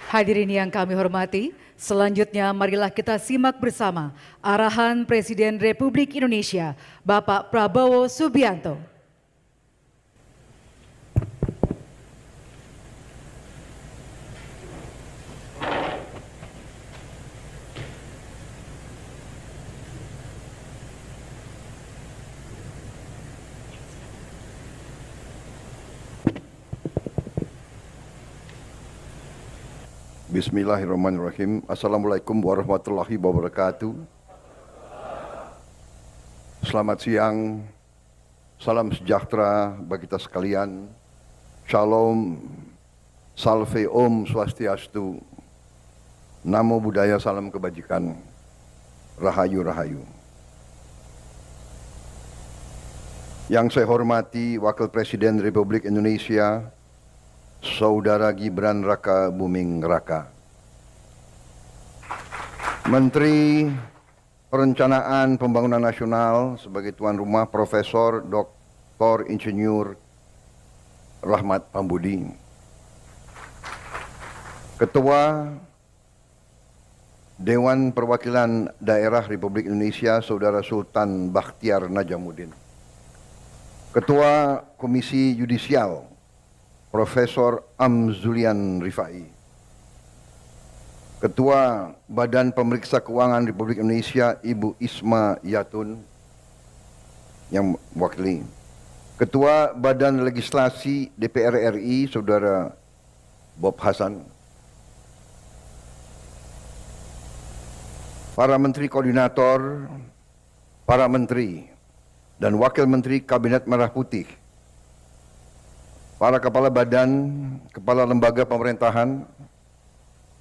Hadirin yang kami hormati, selanjutnya marilah kita simak bersama arahan Presiden Republik Indonesia, Bapak Prabowo Subianto. Bismillahirrahmanirrahim. Assalamualaikum warahmatullahi wabarakatuh. Selamat siang, salam sejahtera bagi kita sekalian. Shalom, salve om swastiastu, namo buddhaya, salam kebajikan, rahayu rahayu. Yang saya hormati Wakil Presiden Republik Indonesia, Saudara Gibran Raka Buming Raka, Menteri Perencanaan Pembangunan Nasional sebagai tuan rumah Profesor Dr. Insinyur Rahmat Pambudi, Ketua Dewan Perwakilan Daerah Republik Indonesia Saudara Sultan Bakhtiar Najamuddin, Ketua Komisi Yudisial Profesor Amzulian Rifai, Ketua Badan Pemeriksa Keuangan Republik Indonesia Ibu Isma Yatun yang mewakili, Ketua Badan Legislasi DPR RI Saudara Bob Hasan, para Menteri Koordinator, para Menteri dan Wakil Menteri Kabinet Merah Putih, para Kepala Badan, Kepala Lembaga Pemerintahan,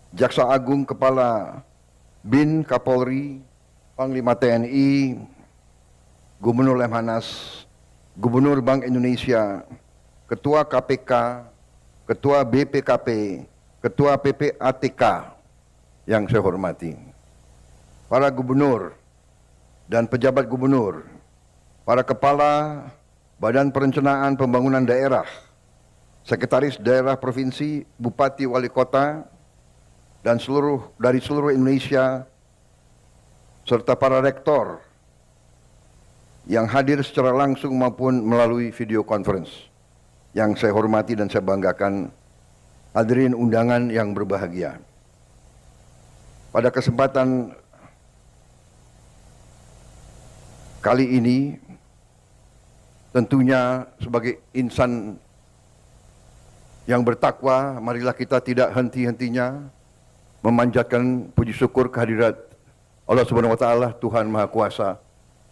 Jaksa Agung, Kepala BIN, Kapolri, Panglima TNI, Gubernur Lemhanas, Gubernur Bank Indonesia, Ketua KPK, Ketua BPKP, Ketua PPATK yang saya hormati, para gubernur dan pejabat gubernur, para Kepala Badan Perencanaan Pembangunan Daerah, Sekretaris Daerah Provinsi, Bupati, Wali Kota, dan dari seluruh Indonesia, serta para rektor yang hadir secara langsung maupun melalui video conference. Yang saya hormati dan saya banggakan, hadirin undangan yang berbahagia. Pada kesempatan kali ini, tentunya sebagai insan yang bertakwa, marilah kita tidak henti-hentinya memanjatkan puji syukur kehadirat Allah Subhanahu wa taala, Tuhan Maha Kuasa.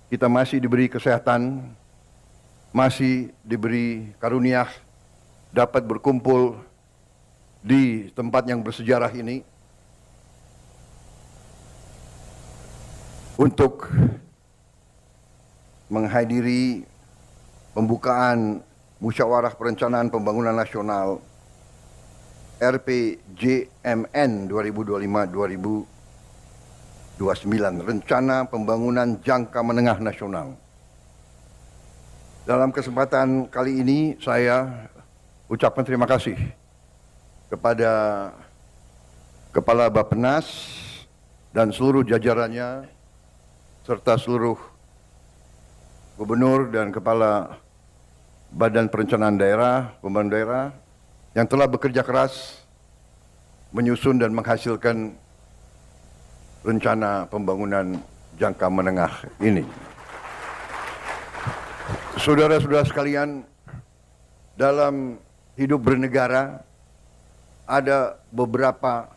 Kita masih diberi kesehatan, masih diberi karunia dapat berkumpul di tempat yang bersejarah ini untuk menghadiri pembukaan Musyawarah Perencanaan Pembangunan Nasional RPJMN 2025-2029, Rencana Pembangunan Jangka Menengah Nasional. Dalam kesempatan kali ini saya ucapkan terima kasih kepada Kepala Bappenas dan seluruh jajarannya, serta seluruh gubernur dan kepala Badan Perencanaan Daerah, Pembangunan Daerah yang telah bekerja keras menyusun dan menghasilkan rencana pembangunan jangka menengah ini. Saudara-saudara sekalian, dalam hidup bernegara ada beberapa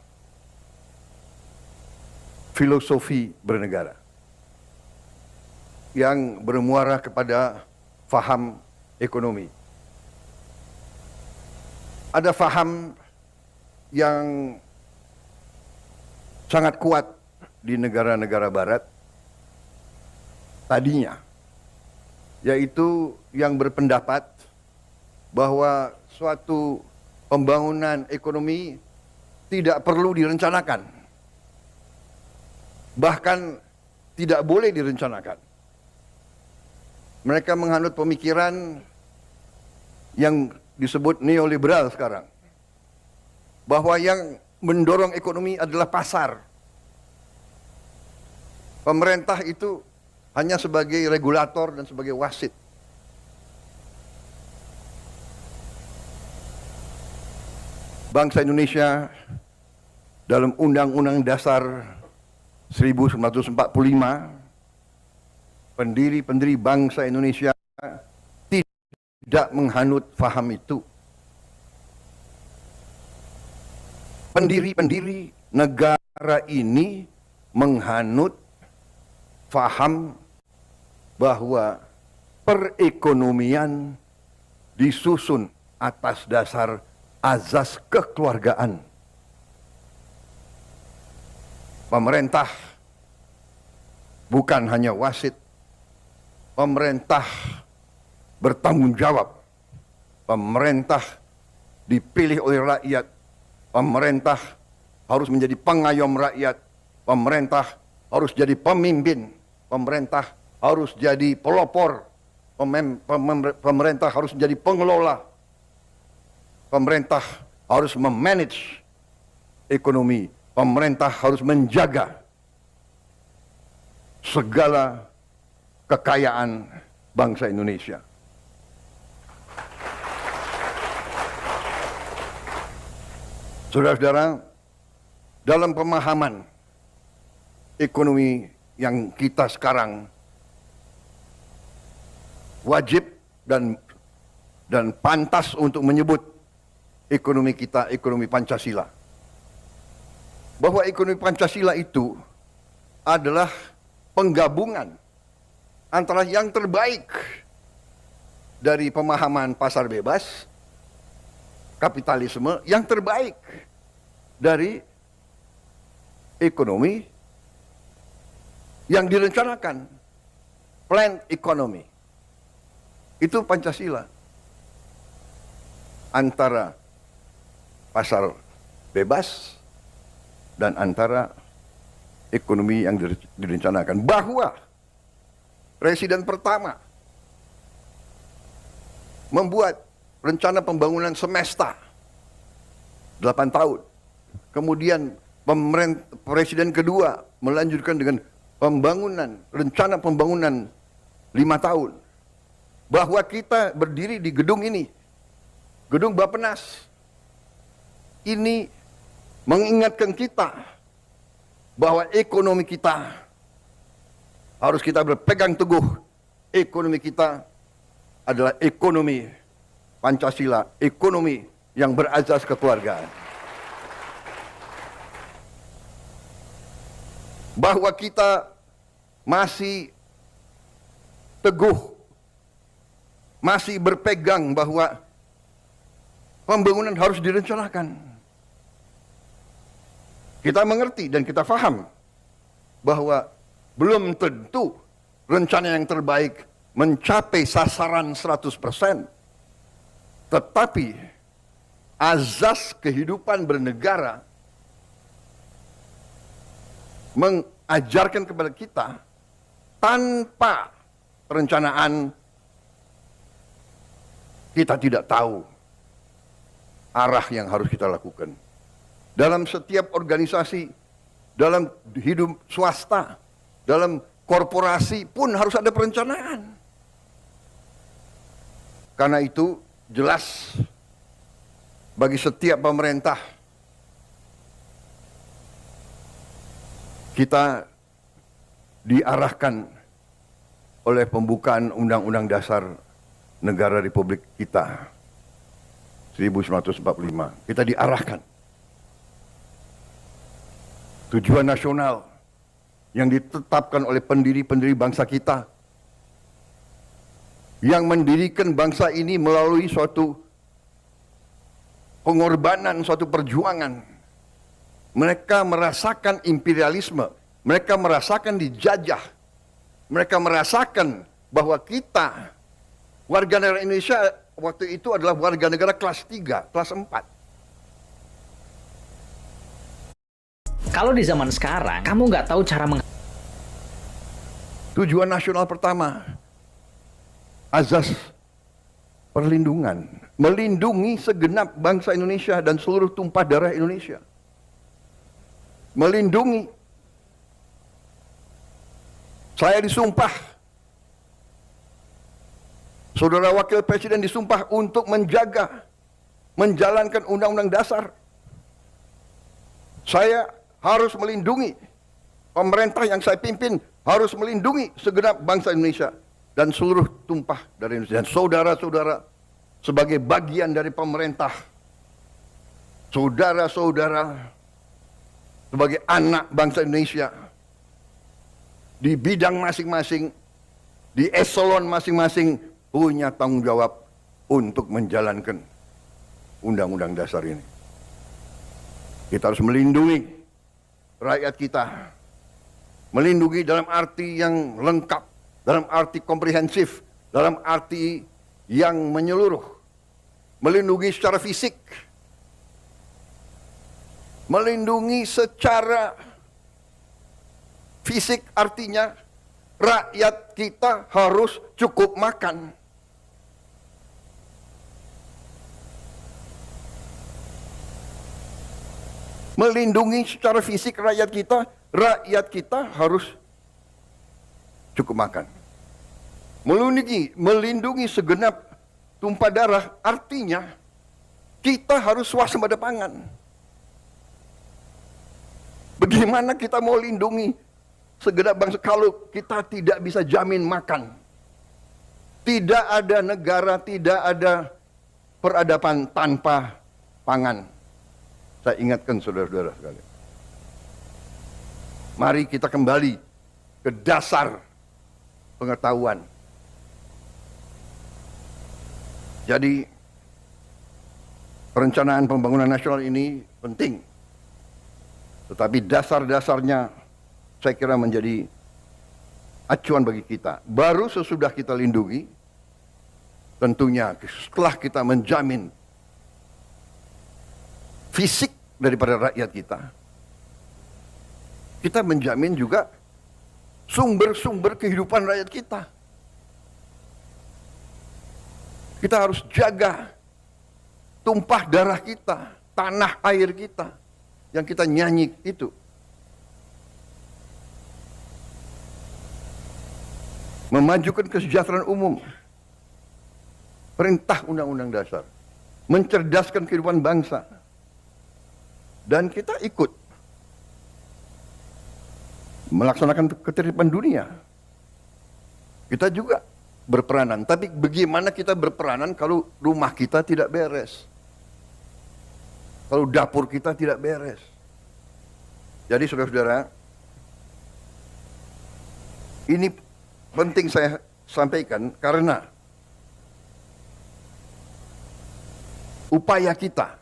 filosofi bernegara yang bermuara kepada faham ekonomi. Ada faham yang sangat kuat di negara-negara barat tadinya, yaitu yang berpendapat bahwa suatu pembangunan ekonomi tidak perlu direncanakan, bahkan tidak boleh direncanakan. Mereka menganut pemikiran yang disebut neoliberal sekarang, bahwa yang mendorong ekonomi adalah pasar. Pemerintah itu hanya sebagai regulator dan sebagai wasit. Bangsa Indonesia dalam Undang-Undang Dasar 1945, pendiri-pendiri bangsa Indonesia tidak menghanut faham itu. Pendiri-pendiri negara ini menghanut faham bahwa perekonomian disusun atas dasar azas kekeluargaan. Pemerintah bukan hanya wasit, pemerintah bertanggung jawab, pemerintah dipilih oleh rakyat, pemerintah harus menjadi pengayom rakyat, pemerintah harus jadi pemimpin, pemerintah harus jadi pelopor, pemerintah harus menjadi pengelola, pemerintah harus memanage ekonomi, pemerintah harus menjaga segala kekayaan bangsa Indonesia. Saudara-saudara, dalam pemahaman ekonomi yang kita sekarang wajib dan pantas untuk menyebut ekonomi kita ekonomi Pancasila. Bahwa ekonomi Pancasila itu adalah penggabungan antara yang terbaik dari pemahaman pasar bebas, kapitalisme, yang terbaik dari ekonomi yang direncanakan, planned economy. Itu Pancasila. Antara pasar bebas dan antara ekonomi yang direncanakan. Bahwa Presiden pertama membuat rencana pembangunan semesta 8 tahun. Kemudian Presiden kedua melanjutkan dengan rencana pembangunan 5 tahun. Bahwa kita berdiri di gedung ini, gedung Bappenas, ini mengingatkan kita bahwa ekonomi kita harus kita berpegang teguh. Ekonomi kita adalah ekonomi Pancasila, ekonomi yang berazas kekeluargaan. Bahwa kita masih teguh, masih berpegang bahwa pembangunan harus direncanakan. Kita mengerti dan kita paham bahwa belum tentu rencana yang terbaik mencapai sasaran 100%. Tetapi azas kehidupan bernegara mengajarkan kepada kita tanpa perencanaan kita tidak tahu arah yang harus kita lakukan. Dalam setiap organisasi, dalam hidup swasta, dalam korporasi pun harus ada perencanaan. Karena itu jelas bagi setiap pemerintah kita diarahkan oleh pembukaan Undang-Undang Dasar Negara Republik kita 1945. Kita diarahkan tujuan nasional yang ditetapkan oleh pendiri-pendiri bangsa kita, yang mendirikan bangsa ini melalui suatu pengorbanan, suatu perjuangan. Mereka merasakan imperialisme, mereka merasakan dijajah, mereka merasakan bahwa kita, warga negara Indonesia waktu itu adalah warga negara kelas 3, kelas 4. Kalau di zaman sekarang, kamu nggak tahu cara Tujuan nasional pertama, azas perlindungan, melindungi segenap bangsa Indonesia dan seluruh tumpah darah Indonesia. melindungi. Saya disumpah, Saudara Wakil Presiden disumpah untuk menjaga, menjalankan Undang-Undang Dasar. Saya harus melindungi, pemerintah yang saya pimpin harus melindungi segenap bangsa Indonesia dan seluruh tumpah dari Indonesia. Dan saudara-saudara sebagai bagian dari pemerintah, saudara-saudara sebagai anak bangsa Indonesia, di bidang masing-masing, di eselon masing-masing, punya tanggung jawab untuk menjalankan Undang-Undang Dasar ini. Kita harus melindungi rakyat kita. Melindungi dalam arti yang lengkap, dalam arti komprehensif, dalam arti yang menyeluruh. Melindungi secara fisik. Melindungi secara fisik artinya rakyat kita harus cukup makan. Melindungi secara fisik rakyat kita harus cukup makan. Melindungi segenap tumpah darah artinya kita harus swasembada pangan. Bagaimana kita mau lindungi segenap bangsa kalau kita tidak bisa jamin makan? Tidak ada negara, tidak ada peradaban tanpa pangan. Saya ingatkan saudara-saudara sekalian. Mari kita kembali ke dasar pengetahuan. Jadi perencanaan pembangunan nasional ini penting. Tetapi dasar-dasarnya saya kira menjadi acuan bagi kita. Baru sesudah kita lindungi, tentunya setelah kita menjamin fisik daripada rakyat kita menjamin juga sumber-sumber kehidupan rakyat kita. Kita harus jaga tumpah darah kita, tanah air kita, yang kita nyanyi itu. Memajukan kesejahteraan umum, perintah Undang-Undang Dasar, mencerdaskan kehidupan bangsa, dan kita ikut melaksanakan ketertiban dunia. Kita juga berperanan, tapi bagaimana kita berperanan kalau rumah kita tidak beres? Kalau dapur kita tidak beres? Jadi saudara-saudara, ini penting saya sampaikan karena upaya kita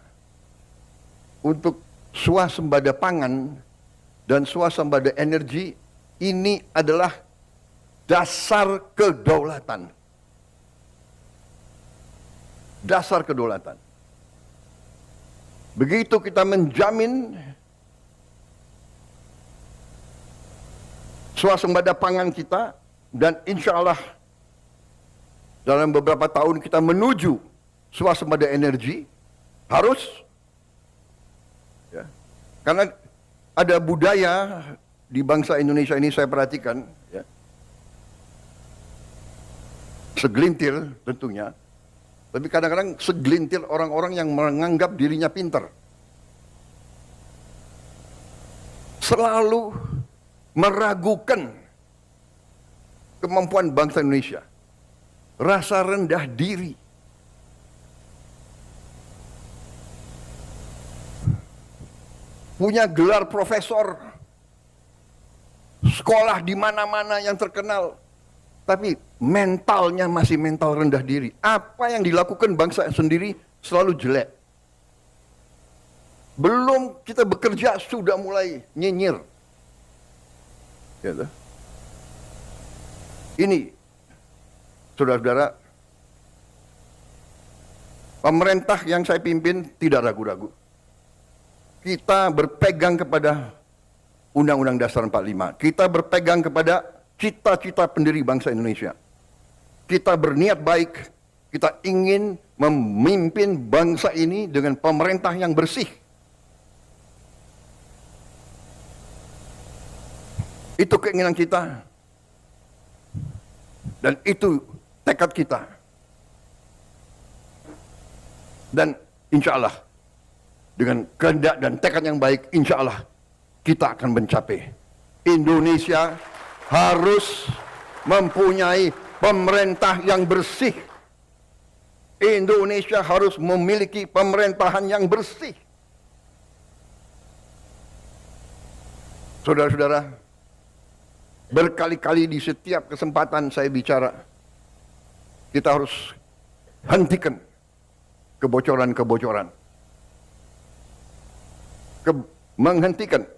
untuk swasembada pangan dan swasembada energi ini adalah dasar kedaulatan. Dasar kedaulatan. Begitu kita menjamin swasembada pangan kita, dan insya Allah dalam beberapa tahun kita menuju swasembada energi, harus ya, karena ada budaya di bangsa Indonesia ini saya perhatikan ya, segelintir tentunya, tapi kadang-kadang segelintir orang-orang yang menganggap dirinya pintar, selalu meragukan kemampuan bangsa Indonesia, rasa rendah diri, punya gelar profesor, sekolah di mana-mana yang terkenal, tapi mentalnya masih mental rendah diri. Apa yang dilakukan bangsa sendiri selalu jelek. Belum kita bekerja sudah mulai nyinyir. Gitu. Ini, saudara-saudara, pemerintah yang saya pimpin tidak ragu-ragu. Kita berpegang kepada Undang-Undang Dasar 45. Kita berpegang kepada cita-cita pendiri bangsa Indonesia. Kita berniat baik, kita ingin memimpin bangsa ini dengan pemerintah yang bersih. Itu keinginan kita. Dan itu tekad kita. Dan insya Allah, dengan kehendak dan tekad yang baik, insya Allah kita akan mencapai. Indonesia harus mempunyai pemerintah yang bersih. Indonesia harus memiliki pemerintahan yang bersih. Saudara-saudara, berkali-kali di setiap kesempatan saya bicara, kita harus hentikan kebocoran-kebocoran. Menghentikan.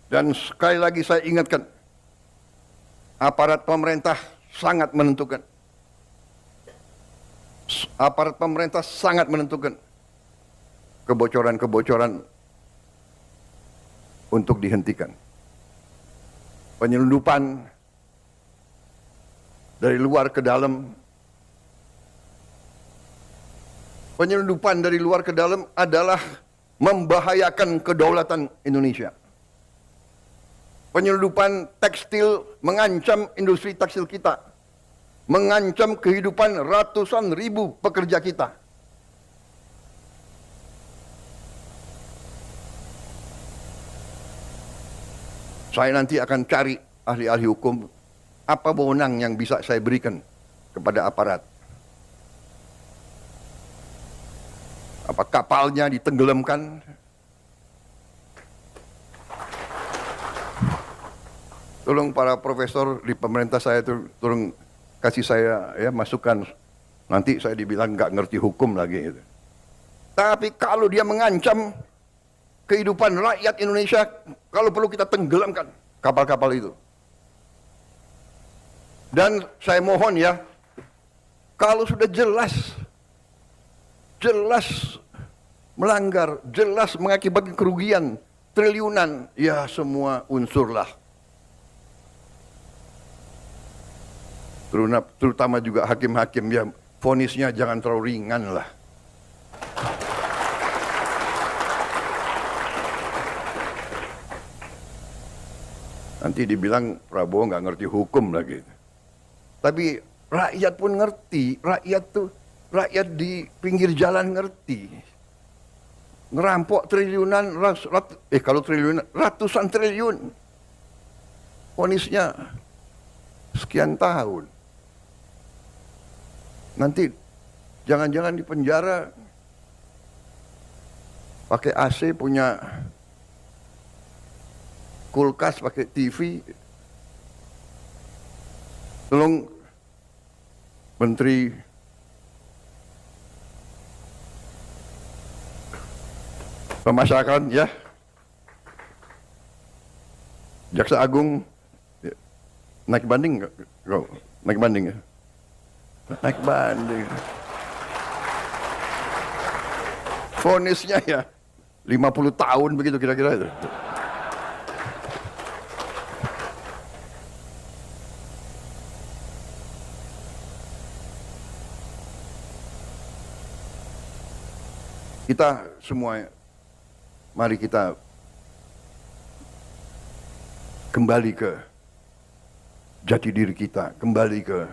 Dan sekali lagi saya ingatkan, aparat pemerintah sangat menentukan. Aparat pemerintah sangat menentukan kebocoran-kebocoran untuk dihentikan. Penyelundupan dari luar ke dalam. Penyelundupan dari luar ke dalam adalah membahayakan kedaulatan Indonesia. Penyelundupan tekstil mengancam industri tekstil kita. Mengancam kehidupan ratusan ribu pekerja kita. Saya nanti akan cari ahli-ahli hukum, apa wewenang yang bisa saya berikan kepada aparat. Apa kapalnya ditenggelamkan? Tolong para profesor di pemerintah saya itu tolong kasih saya ya masukan. Nanti saya dibilang nggak ngerti hukum lagi. Gitu. Tapi kalau dia mengancam kehidupan rakyat Indonesia, kalau perlu kita tenggelamkan kapal-kapal itu. Dan saya mohon ya, kalau sudah jelas melanggar, jelas mengakibatkan kerugian triliunan, ya semua unsurlah. Terutama juga hakim-hakim ya, vonisnya jangan terlalu ringan lah. Nanti dibilang Prabowo nggak ngerti hukum lagi. Tapi rakyat pun ngerti, rakyat di pinggir jalan ngerti. Ngerampok triliunan, kalau triliunan, ratusan triliun. Vonisnya sekian tahun. Nanti jangan-jangan di penjara pakai AC, punya kulkas, pakai TV. Tolong Menteri Pemasyarakatan ya, Jaksa Agung ya. Naik banding nggak? Naik banding ya? Naik banding. Vonisnya ya 50 tahun begitu kira-kira itu. Kita semua, mari kita kembali ke jati diri kita, kembali ke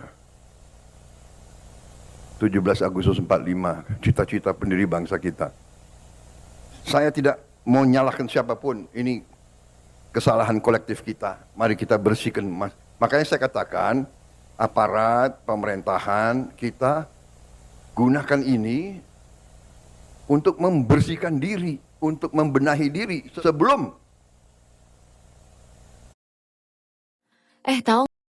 17 Agustus 45, cita-cita pendiri bangsa kita. Saya tidak mau nyalahkan siapapun, ini kesalahan kolektif kita. Mari kita bersihkan. Makanya saya katakan, aparat pemerintahan kita gunakan ini untuk membersihkan diri, untuk membenahi diri sebelum Tahu